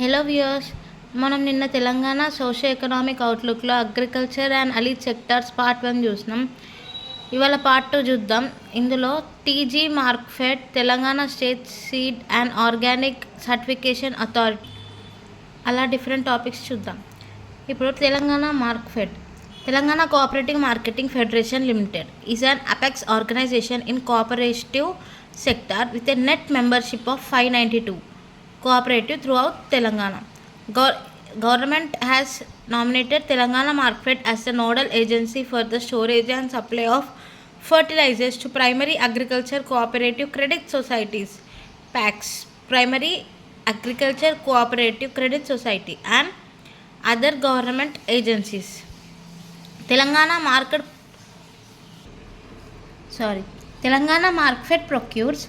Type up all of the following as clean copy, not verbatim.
Hello viewers, మనం నిన్న Telangana socio economic అవుట్లుక్లో agriculture and allied sectors part 1 చూసినాం. ఇవాళ పార్ట్ 2 చూద్దాం. ఇందులో TG Markfed, Telangana state seed and organic certification authority, అలా డిఫరెంట్ టాపిక్స్ చూద్దాం. ఇప్పుడు Telangana Markfed. Telangana cooperative marketing federation limited is an apex organization in cooperative sector with a net membership of 592 cooperative throughout Telangana. Government has nominated Telangana Markfed as the nodal agency for the storage and supply of fertilizers to primary agriculture cooperative credit societies, PACS, primary agriculture cooperative credit society, and other government agencies. Telangana Markfed procures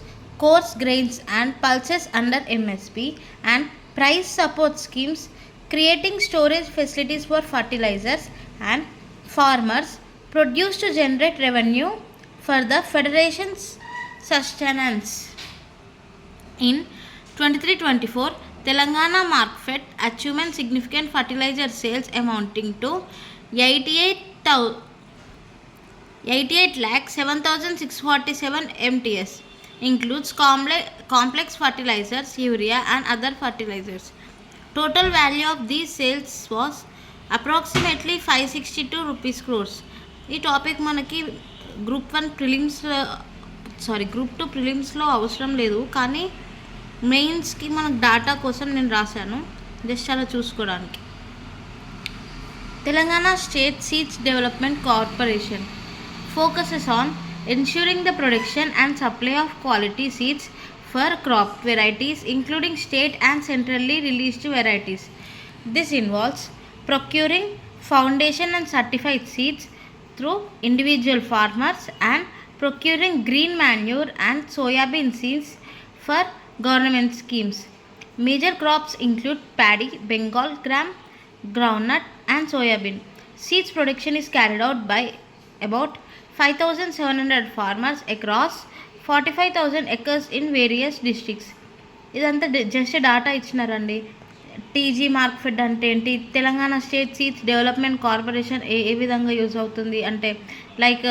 coarse grains and pulses under MSP and price support schemes, creating storage facilities for fertilizers and farmers produce to generate revenue for the federation's sustenance. In 23-24, Telangana Markfed achieved significant fertilizer sales amounting to 88,07,647 MTS, includes complex fertilizers, urea and other fertilizers. Total value of these sales was approximately 562 rupees crores. ఈ topic మనకి group 2 ప్రిలిమ్స్లో అవసరం లేదు, కానీ మెయిన్స్కి మనకు data కోసం నేను రాశాను, జస్ట్ అలా చూసుకోవడానికి. Telangana state seeds development corporation focuses on ensuring the production and supply of quality seeds for crop varieties, including state and centrally released varieties. This involves procuring foundation and certified seeds through individual farmers and procuring green manure and soybean seeds for government schemes. Major crops include paddy, Bengal gram, groundnut and soybean. Seeds production is carried out by about 5,700 farmers across 45,000 acres in various districts. ఇదంతా just data ఇచ్చినారండి. TG Markfed అంటే ఏంటి, Telangana state seeds development corporation ఏ విధంగా use అవుతుంది అంటే like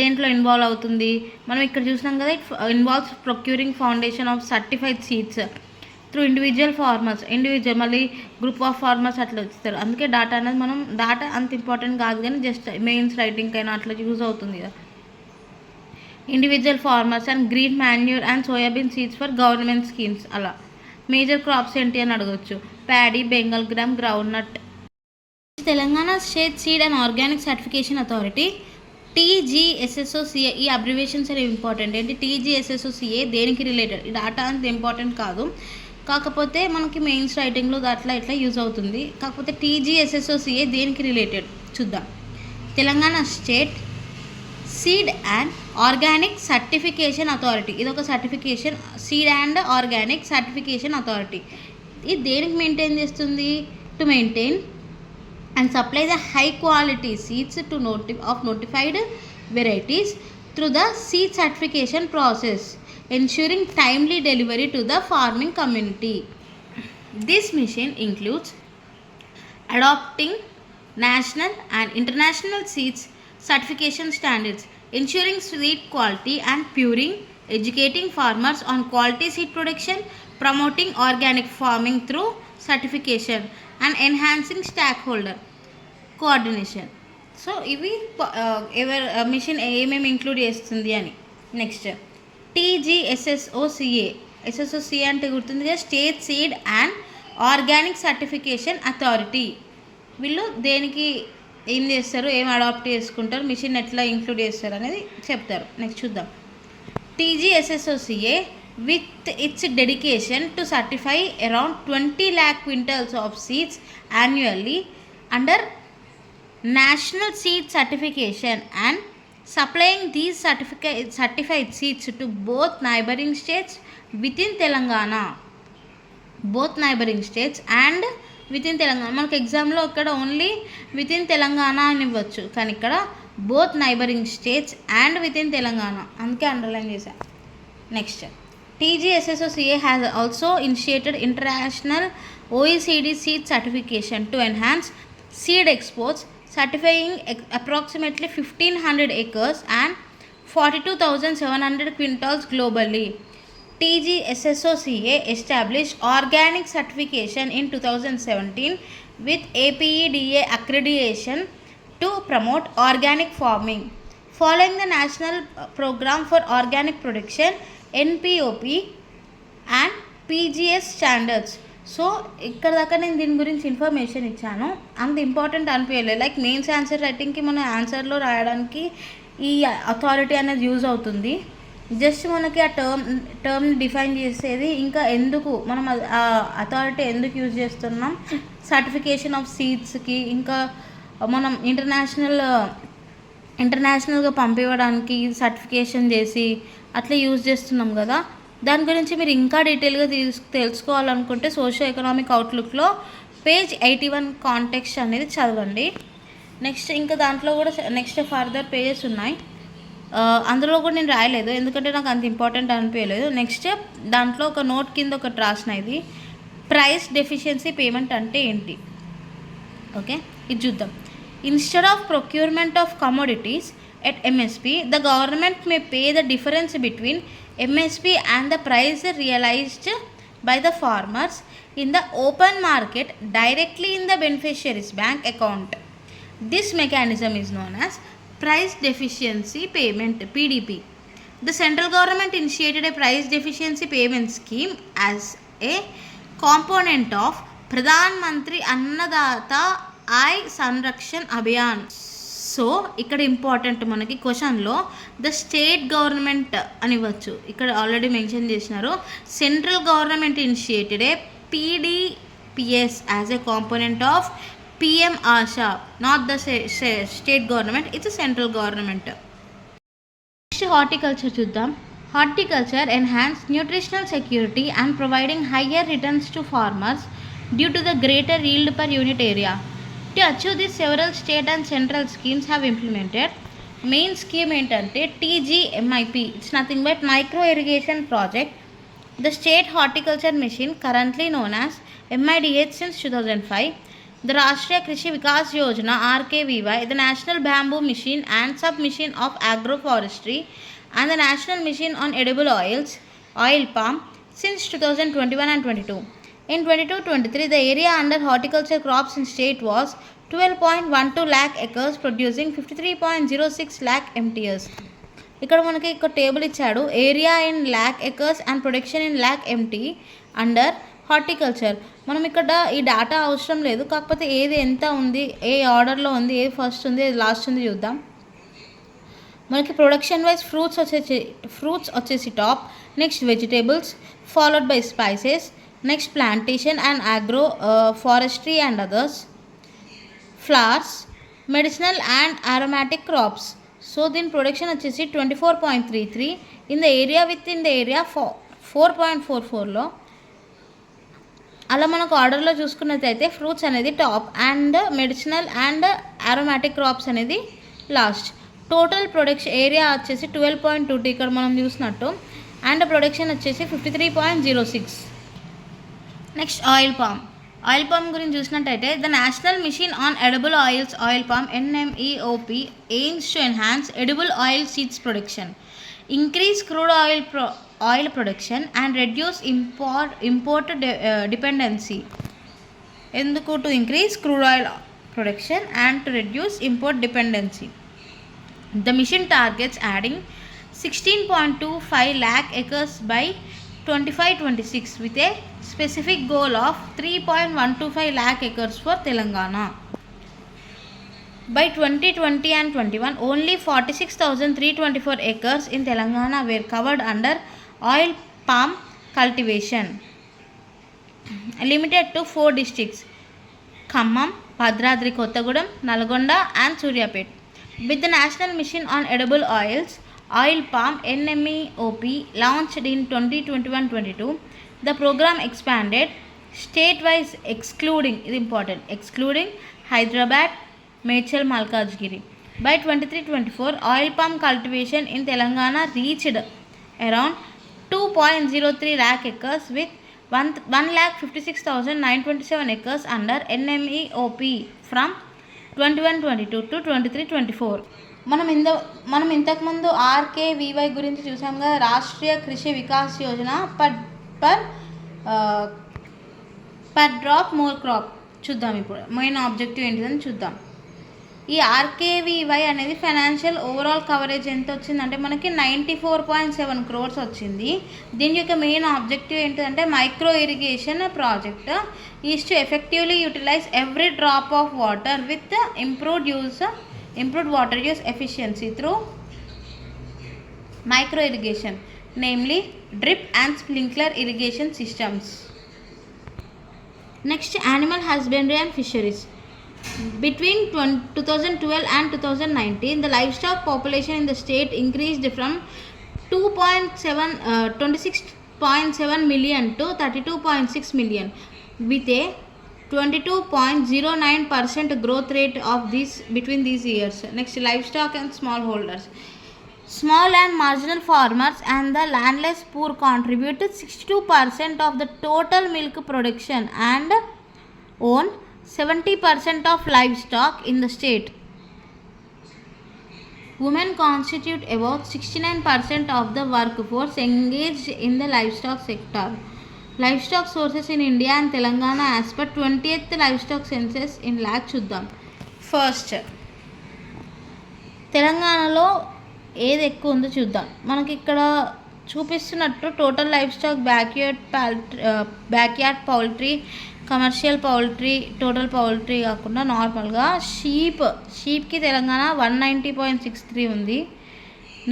దేంట్లో involve అవుతుంది. మనం ఇక్కడ చూసినాం కదా, it involves procuring foundation of certified seeds through individual farmers, మళ్ళీ గ్రూప్ ఆఫ్ ఫార్మర్స్ అట్లా ఇస్తారు. అందుకే డాటా అనేది మనం డాటా అంత ఇంపార్టెంట్ కాదు, కానీ జస్ట్ మెయిన్స్ రైటింగ్ అయినా అట్లా యూజ్ అవుతుంది కదా. Individual farmers and green manure and soybean seeds for government schemes. అలా మేజర్ క్రాప్స్ ఏంటి అని అడగవచ్చు. Paddy, Bengal gram, groundnut. Telangana state seed and organic certification authority TGSSOCA. ఈ అబ్రివేషన్స్ అనేవి ఇంపార్టెంట్. ఏంటి TGSSOCA దేనికి రిలేటెడ్, ఈ డాటా అంత ఇంపార్టెంట్ కాదు, కాకపోతే మనకి మెయిన్స్ రైటింగ్లో అట్లా ఇట్లా యూజ్ అవుతుంది. కాకపోతే TGSSOCA దేనికి రిలేటెడ్ చూద్దాం. Telangana state seed and organic certification authority, ఇది ఒక certification. Seed and organic certification authority ఇది దేనికి మెయింటైన్ చేస్తుంది? To maintain and supply the high quality seeds to notified varieties through the seed certification process, ensuring timely delivery to the farming community. This mission includes adopting national and international seeds certification standards, ensuring seed quality and purity, educating farmers on quality seed production, promoting organic farming through certification and enhancing stakeholder coordination. So ఇవి machine ఏమేమి include చేస్తుంది అని. Next TGSSOCA అంటే గుర్తుంది కదా, state seed and organic certification authority. వీళ్ళు దేనికి ఏం చేస్తారు, ఏం అడాప్ట్ చేసుకుంటారు, మిషన్ ఎట్లా ఇంక్లూడ్ చేస్తారు అనేది చెప్తారు. నెక్స్ట్ చూద్దాం. TGSSOCA with its dedication to certify around 20 lakh quintals of seeds annually under national seed certification and supplying these certified seeds to both neighboring states within Telangana. Both neighboring states and within Telangana. మనకు ఎగ్జామ్లో ఇక్కడ only within Telangana అని ఇవ్వచ్చు, కానీ ఇక్కడ both neighbouring states and within Telangana, అందుకే underline చేశాను. Next TGSSOCA has also initiated international OECD seed certification to enhance seed exports, certifying approximately 1,500 acres and 42,700 quintals globally. TGSSOCA established organic certification in 2017 with APEDA accreditation to promote organic farming. Following the National Program for Organic Production NPOP and PGS standards. So ఇక్కడ దాకా నేను దీని గురించి information ఇచ్చాను. అంత important అనిపించలేదు. Like mains answer రైటింగ్కి మన ఆన్సర్లో రాయడానికి ఈ అథారిటీ అనేది యూజ్ అవుతుంది. జస్ట్ మనకి ఆ టర్మ్ డిఫైన్ చేసేది, ఇంకా ఎందుకు మనం ఆ అథారిటీ ఎందుకు యూజ్ చేస్తున్నాం, సర్టిఫికేషన్ ఆఫ్ సీడ్స్కి, ఇంకా మనం ఇంటర్నేషనల్గా పంపివ్వడానికి సర్టిఫికేషన్ చేసి అట్లా యూజ్ చేస్తున్నాం కదా. దాని గురించి మీరు ఇంకా డీటెయిల్గా తెలుసుకోవాలనుకుంటే సోషో ఎకనామిక్ అవుట్లుక్లో పేజ్ 81 కాంటెక్స్ట్ అనేది చదవండి. నెక్స్ట్ ఇంకా దాంట్లో కూడా నెక్స్ట్ ఫర్దర్ పేజెస్ ఉన్నాయి. అందులో కూడా నేను రాయలేదు ఎందుకంటే నాకు అంత ఇంపార్టెంట్ అనిపించలేదు. నెక్స్ట్ దాంట్లో ఒక నోట్ కింద ఒకటి రాసిన, ఇది ప్రైస్ డెఫిషియన్సీ పేమెంట్ అంటే ఏంటి. ఓకే, ఇది చూద్దాం. Instead of procurement of commodities at MSP, the government may pay the difference between MSP and the price realized by the farmers in the open market directly in the beneficiary's bank account. This mechanism is known as Price Deficiency Payment (PDP). The central government initiated a price deficiency payment scheme as a component of Pradhan Mantri Annadata Aay Sanrakshan Abhiyan. So ఇక్కడ important మనకి క్వశ్చన్లో the state government అనివ్వచ్చు, ఇక్కడ already mention చేసినారు. Central government initiated a PDPS as a component of PM AASHA, not the state government, it's central government. Next horticulture చూద్దాం. Horticulture enhance nutritional security and providing higher returns to farmers due to the greater yield per unit area. To achieve this, several state and central schemes have implemented. Main scheme ఏంటంటే TGMIP. It's nothing but micro irrigation project. The state horticulture mission, currently known as MIDH since 2005. The Rashtriya Krishi Vikas Yojana RKVY, the National Bamboo Mission and Sub-Mission of Agroforestry, and the National Mission on Edible Oils, Oil Palm, since 2021 and 22. In 22-23, the area under horticulture crops in state was 12.12 lakh acres producing 53.06 lakh MTS. ఇక్కడ మనకి ఒక table ఇచ్చాడు, area in lakh acres and production in lakh empty under horticulture. మనం ఇక్కడ ఈ data అవసరం లేదు, కాకపోతే ఏది ఎంత ఉంది, ఏ ఆర్డర్లో ఉంది, ఏది ఫస్ట్ ఉంది, ఏది లాస్ట్ ఉంది చూద్దాం. మనకి ప్రొడక్షన్ వైజ్ ఫ్రూట్స్ వచ్చేసి top, next vegetables, followed by spices, next plantation and agro forestry and others, flowers, medicinal and aromatic crops. So దీని ప్రొడక్షన్ వచ్చేసి 24.33 in the area with in the area 4.44లో. అలా మనకు ఆర్డర్లో చూసుకున్నట్టయితే ఫ్రూట్స్ అనేది top and medicinal and aromatic crops అనేది last. Total production area వచ్చేసి 12.22 ఇక్కడ మనం చూసినట్టు, అండ్ ప్రొడక్షన్ వచ్చేసి 53.06. Next oil palm. Oil palm గురించి చూసినట్టయితే the national mission on edible oils oil palm NMEOP aims to enhance edible oil seeds production, increase crude oil production and reduce import dependency. ఎందుకు? To increase crude oil production and to reduce import dependency. The mission targets adding 16.25 lakh acres by 25-26 with a specific goal of 3.125 lakh acres for Telangana. By 2020 and 21, only 46,324 acres in Telangana were covered under oil palm cultivation, limited to 4 districts: Khammam, Bhadradri Kottagudem, Nalgonda and Suryapet. With the National Mission on Edible Oils, Oil Palm NMEOP launched in 2021-22, the program expanded state-wise excluding Hyderabad, Mechal, Malkajgiri. By 23-24, oil palm cultivation in Telangana reached around 2.03 lakh acres with 1,56,927 acres under NMEOP from 21-22 to 23-24. మనం ఇంతకుముందు RKVY గురించి చూసాం కదా, Rashtriya Krishi Vikas Yojana per drop more crop. చూద్దాం ఇప్పుడు main objective ఏంటిదని చూద్దాం. ఈ RKVY అనేది ఫైనాన్షియల్ ఓవరాల్ కవరేజ్ ఎంత వచ్చిందంటే మనకి 94.7 crores వచ్చింది. దీని యొక్క మెయిన్ ఆబ్జెక్టివ్ ఏంటంటే micro irrigation project is to effectively utilize every drop of water with improved water use efficiency through micro irrigation, namely drip and sprinkler irrigation systems. Next, animal husbandry and fisheries. Between 2012 and 2019, the livestock population in the state increased from 26.7 million to 32.6 million with a 22.09% growth rate of this between these years. Next, livestock and smallholders. Small and marginal farmers and the landless poor contribute 62% of the total milk production and own 70% of livestock in the state. Women constitute about 69% of the workforce engaged in the livestock sector. Livestock sources in India and Telangana as per 20th livestock census in lakh చూద్దాం. First తెలంగాణలో ఏది ఎక్కువ ఉందో చూద్దాం. మనకి ఇక్కడ చూపిస్తున్నట్టు total life stock backyard poultry, commercial poultry, total poultry కాకుండా నార్మల్గా షీప్కి తెలంగాణ 190.63 ఉంది.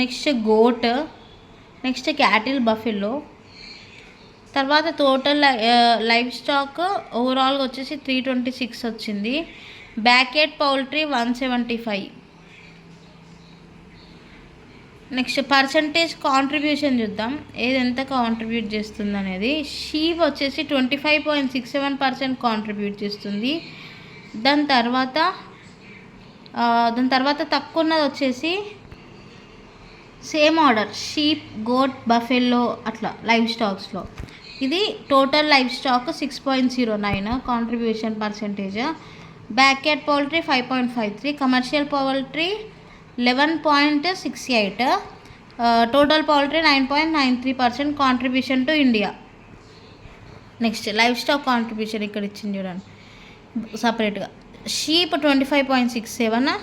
Next goat, next cattle, buffalo. తర్వాత టోటల్ లైఫ్ స్టాక్ ఓవరాల్గా వచ్చేసి 326 వచ్చింది. Backyard poultry 175. Next percentage contribution చూద్దాం, ఏది ఎంత కాంట్రిబ్యూట్ చేస్తుంది అనేది. షీప్ వచ్చేసి 25.67% కాంట్రిబ్యూట్ చేస్తుంది. దాని తర్వాత తక్కువ ఉన్నది వచ్చేసి same order sheep, goat, buffalo అట్లా లైవ్ స్టాక్స్లో. ఇది total life stock 6.09 contribution percentage. Backyard poultry 5.53, commercial poultry 11.68, total poultry 9.93% contribution to India. Next life stock contribution ఇక్కడ ఇచ్చింది చూడండి సపరేట్గా. Sheep 25.67,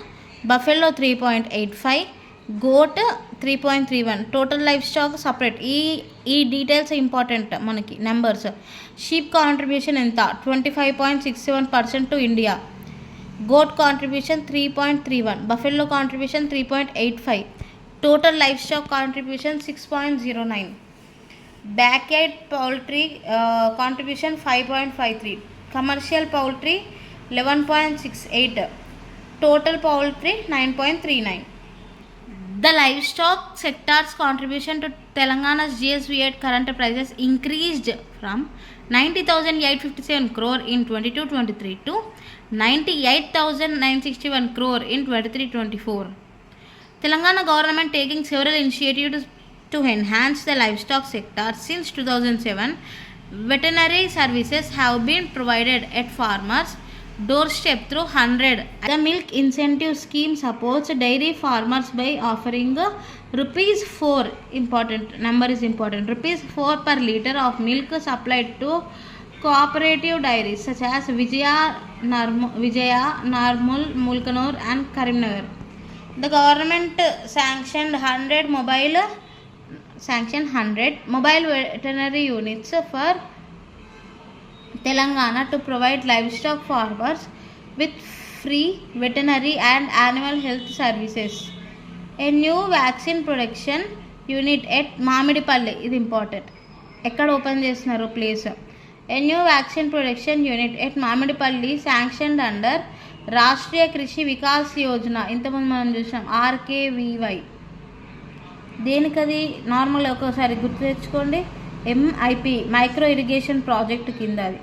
buffalo 3.85, goat 3.31, total life stock separate. ఈ details important మనకి numbers. Sheep contribution ఎంత 25.67% to India. Goat contribution 3.31, buffalo contribution 3.85, total life stock contribution 6.09. Backyard poultry contribution 5.53, commercial poultry 11.68, total poultry 9.39. The livestock sector's contribution to Telangana's GSV at current prices increased from 90,857 crore in 22-23 to 98,961 crore in 23-24. Telangana government taking several initiatives to enhance the livestock sector. Since 2007, veterinary services have been provided at farmers' doorstep through 100. The milk incentive scheme supports dairy farmers by offering ₹4, important number is important, ₹4 per liter of milk supplied to cooperative dairies such as Vijaya, Narmul, Mulkanur and Karimnagar. The government sanctioned 100 mobile veterinary units for Telangana to provide livestock farmers with free veterinary and animal health services. A new vaccine production unit at Mamidipalli, ఇది important, ఎక్కడ open చేస్తున్నారు place. A new vaccine production unit at Mamidipalli sanctioned under Rashtriya Krishi Vikas Yojana. ఇంతకుముందు మనం చూసాం RKVY. దేనికది normal ఒకసారి గుర్తు తెచ్చుకోండి. MIP micro irrigation project కింద అది.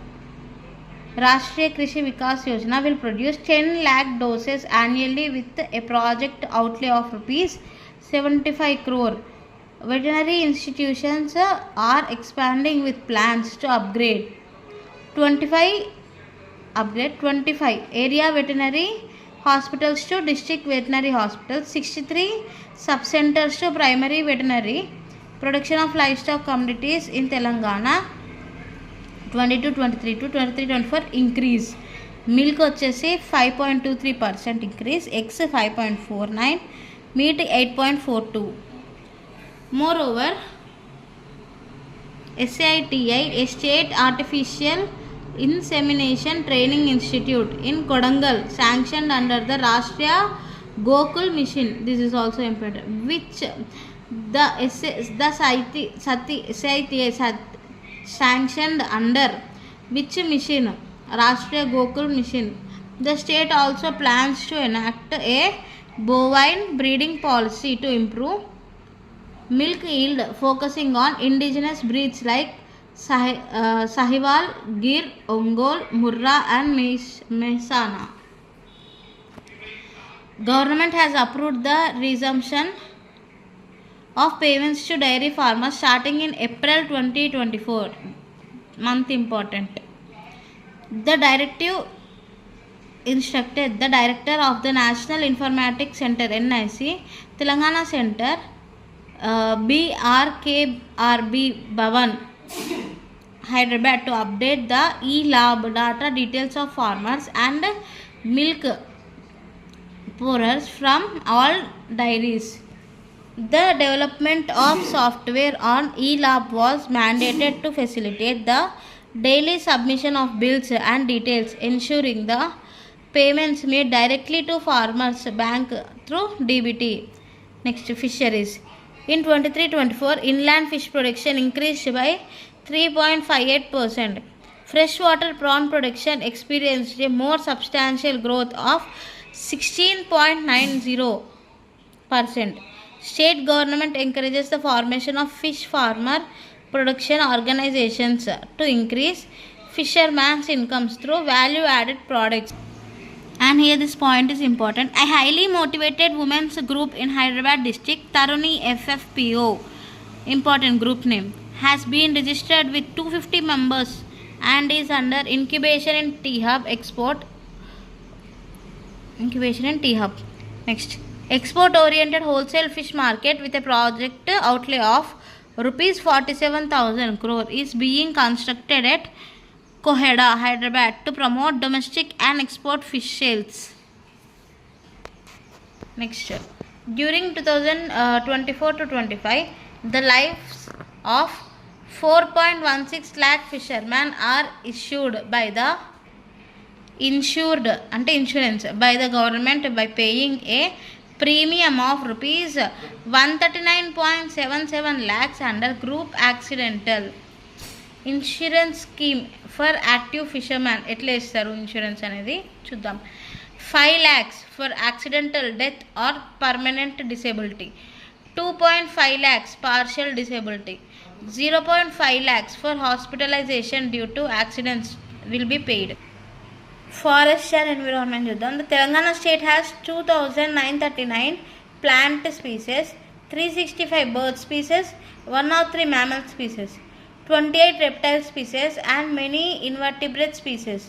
Rashtriya Krishi Vikas Yojana will produce 10 lakh doses annually with a project outlay of ₹75 crore. Veterinary institutions are expanding with plans to upgrade 25 area veterinary hospitals to district veterinary hospitals, 63 sub-centers to primary veterinary. Production of livestock commodities in Telangana 22-23 to 23-24 increase. Milk వచ్చేసి 5.23% increase, eggs 5.49, meat 8.42. Moreover, SAITI, a state artificial insemination training institute in Kodangal, sanctioned under the Rashtriya Gokul mission. This is also important, which the SAITI sanctioned under which mission? Rashtriya Gokul mission. The state also plans to enact a bovine breeding policy to improve milk yield, focusing on indigenous breeds like Sahiwal, Gir, Ongol, Murra and Mehsana. Government has approved the resumption of payments to dairy farmers starting in April 2024. Month important. The directive instructed the director of the National Informatics Center NIC Telangana Center BRKRB Bhavan Hyderabad to update the e-lab data details of farmers and milk pourers from all dairies. The development of software on e-lab was mandated to facilitate the daily submission of bills and details, ensuring the payments made directly to farmers' bank through DBT. Next, fisheries. In 23-24, inland fish production increased by 3.58%. Freshwater prawn production experienced a more substantial growth of 16.90%. State government encourages the formation of fish farmer production organizations to increase fishermen's incomes through value-added products. And here this point is important. A highly motivated women's group in Hyderabad district, Taruni FFPO, important group name, has been registered with 250 members and is under incubation in T-Hub export. Incubation in T-Hub. Next, export-oriented wholesale fish market with a project outlay of rupees 47,000 crore is being constructed at Koheda, Hyderabad to promote domestic and export fish sales. Next, during 2024 to 25, the lives of 4.16 lakh fishermen are insured by the government by paying a premium of rupees 139.77 lakhs under group accidental insurance scheme for active fisherman. ఎట్లా ఇస్తారు insurance అనేది చూద్దాం. 5 lakhs for accidental death or permanent disability, 2.5 lakhs partial disability, 0.5 lakhs for hospitalization due to accidents will be paid. Forest and environment చూద్దాం. The Telangana state has 2,939 plant species, 365 bird species, 103 mammal species, 28 reptile species and many invertebrate species.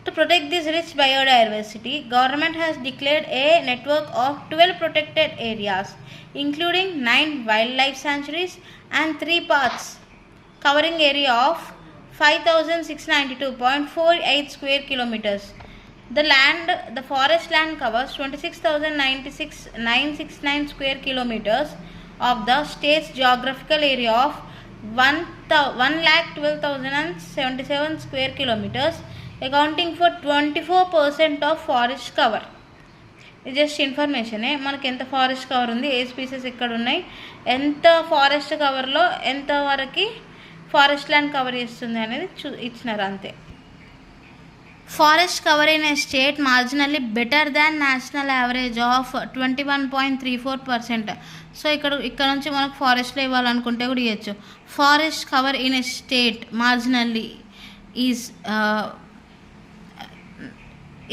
To protect this rich biodiversity, government has declared a network of 12 protected areas, including 9 wildlife sanctuaries and 3 parks, covering area of 5,692.48 square kilometers. The forest land covers 26,969 square kilometers of the state's geographical area of 1,12,077 square kilometers, accounting for 24% of forest cover. ఇది just ఇన్ఫర్మేషనే, మనకి ఎంత forest cover ఉంది, ఏ species ఎక్కడ ఉన్నాయి, ఎంత forest కవర్లో ఎంతవరకు forest land cover చేస్తుంది అనేది ఇచ్చినారు అంతే. Forest cover in a state marginally better than national average of 21.34%. So ఇక్కడ నుంచి మనకు ఫారెస్ట్లో ఇవ్వాలనుకుంటే కూడా ఇవ్వచ్చు. Forest cover in a state marginally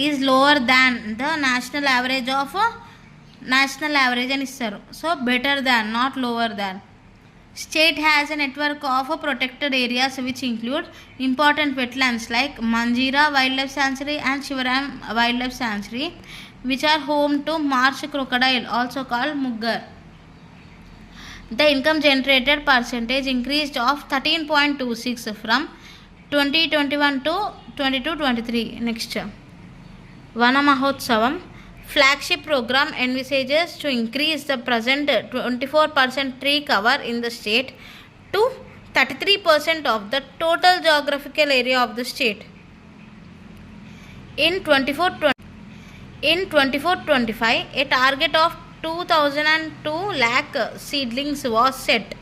is lower than the national average అని ఇస్తారు. So better than, not lower than. State has a network of protected areas which include important wetlands like Manjira Wildlife Sanctuary and Shivaram Wildlife Sanctuary, which are home to marsh crocodile, also called mugger. The income generated percentage increased of 13.26 from 2021 to 22-23. Next, Vana Mahotsavam flagship program envisages to increase the present 24% tree cover in the state to 33% of the total geographical area of the state. In 24-25, a target of 2002 lakh seedlings was set,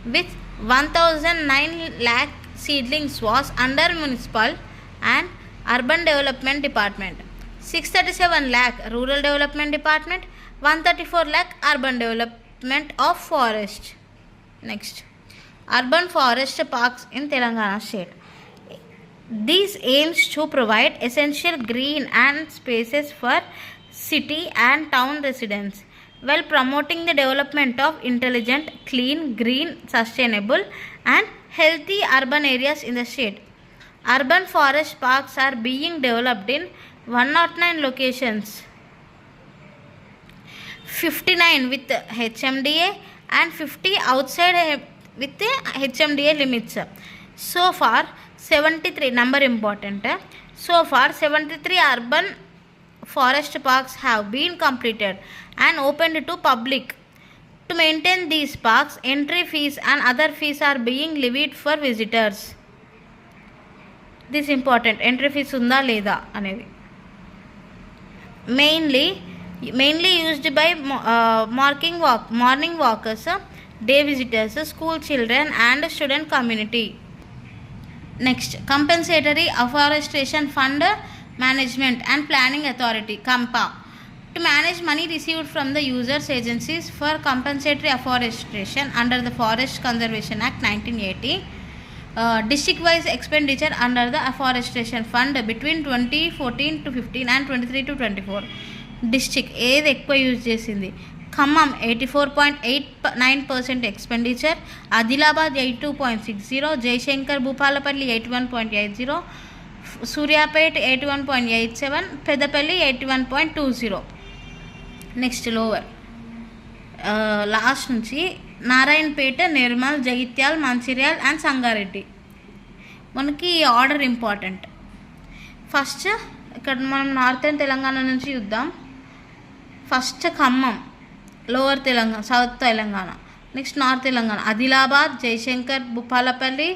with 1009 lakh seedlings was under municipal and urban development department, 637 lakh rural development department, 134 lakh urban development of forest. Next, urban forest parks in Telangana state. This aims to provide essential green and spaces for city and town residents while promoting the development of intelligent, clean, green, sustainable and healthy urban areas in the state. Urban forest parks are being developed in 109 locations, 59 with HMDA and 50 outside with the HMDA limits. So far 73 number important. So far 73 urban forest parks have been completed and opened to public. To maintain these parks, entry fees and other fees are being levied for visitors. This important, entry fees unda leda అనేది. Mainly used by morning walkers, day visitors, school children and student community. Next, compensatory afforestation fund management and planning authority, CAMPA, to manage money received from the users agencies for compensatory afforestation under the Forest Conservation Act 1980. District wise expenditure under the afforestation fund between 2014 to 15 and 23 to 24. District ఏది ఎక్కువ use చేసింది? Khammam 84.89% expenditure, Adilabad 82.60, Jayashankar Bhupalpally 81.80, Suryapet 81.87, Peddapalli 81.20. Next lower last నుంచి Narayanpet, Nirmal, Jagtial, Mancherial and Sangareddy. మనకి ఈ order important. First ఇక్కడ మనం northern Telangana నుంచి చూద్దాం. First Khammam, lower Telangana, south Telangana. Next north Telangana, Adilabad, Jayashankar Bhupalpally,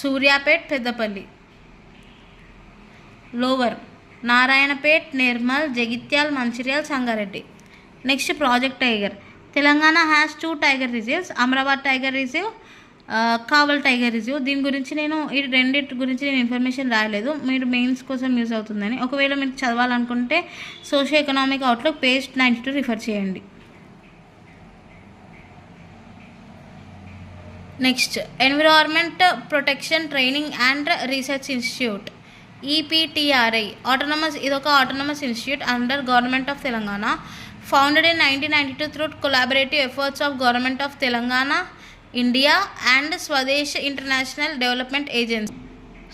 Suryapet, Peddapalli. Lower Narayanpet, Nirmal, Jagtial, Mancherial, Sangareddy. Next project tiger. Telangana has 2 tiger reserves, Amrabad tiger reserve, Kawal tiger reserve. దీని గురించి నేను ఈ రెండింటి గురించి నేను ఇన్ఫర్మేషన్ రాయలేదు, మీరు మెయిన్స్ కోసం యూజ్ అవుతుందని. ఒకవేళ మీరు చదవాలనుకుంటే socio economic outlook page 92 refer చేయండి. Next, environment protection training and research institute, EPTRI, autonomous. ఇదొక autonomous institute under government of Telangana, founded in 1992 through collaborative efforts of Government of Telangana, India and Swadesh International Development Agency.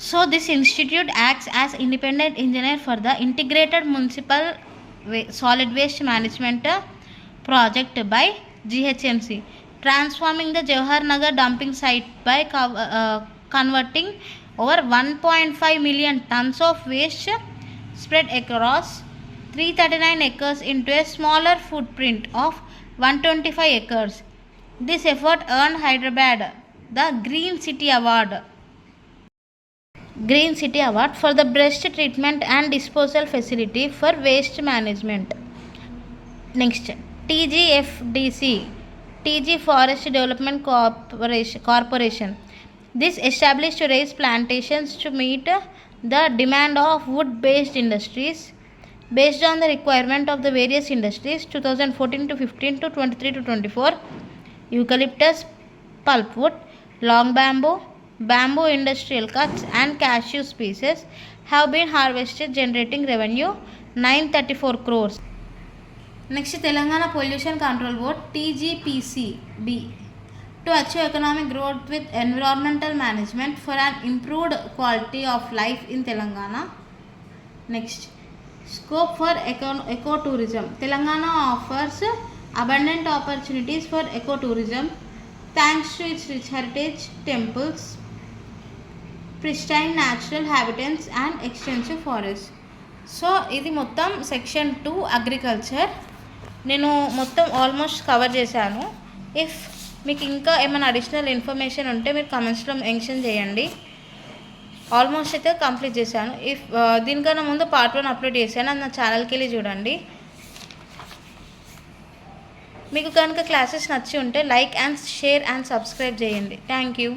So this institute acts as independent engineer for the integrated municipal solid waste management project by GHMC, transforming the Jawahar Nagar dumping site by converting over 1.5 million tons of waste spread across 339 acres into a smaller footprint of 125 acres. This effort earned Hyderabad the Green City Award for the best treatment and disposal facility for waste management. Next, TGFDC, TG Forest Development Corporation. This established to raise plantations to meet the demand of wood-based industries based on the requirement of the various industries. 2014 to 15 to 23 to 24, eucalyptus, pulpwood, long bamboo, bamboo industrial cuts and cashew species have been harvested, generating revenue 934 crores. Next, Telangana Pollution Control Board, TGPCB, to achieve economic growth with environmental management for an improved quality of life in Telangana. Next, scope for ecotourism. Telangana offers abundant opportunities for ecotourism thanks to its rich heritage, temples, pristine natural habitats and extensive forests. So ఇది మొత్తం section 2 agriculture. నేను మొత్తం almost cover చేశాను. If మీకు ఇంకా ఏమైనా additional information ఉంటే మీరు కమెంట్స్లో మెన్షన్ చేయండి. ఆల్మోస్ట్ అయితే కంప్లీట్ చేశాను. ఇఫ్ దీనికన్నా ముందు పార్ట్ 1 అప్లోడ్ చేశాను, అది నా ఛానల్కి వెళ్ళి చూడండి. మీకు కనుక క్లాసెస్ నచ్చి ఉంటే like and share and subscribe చేయండి. Thank you.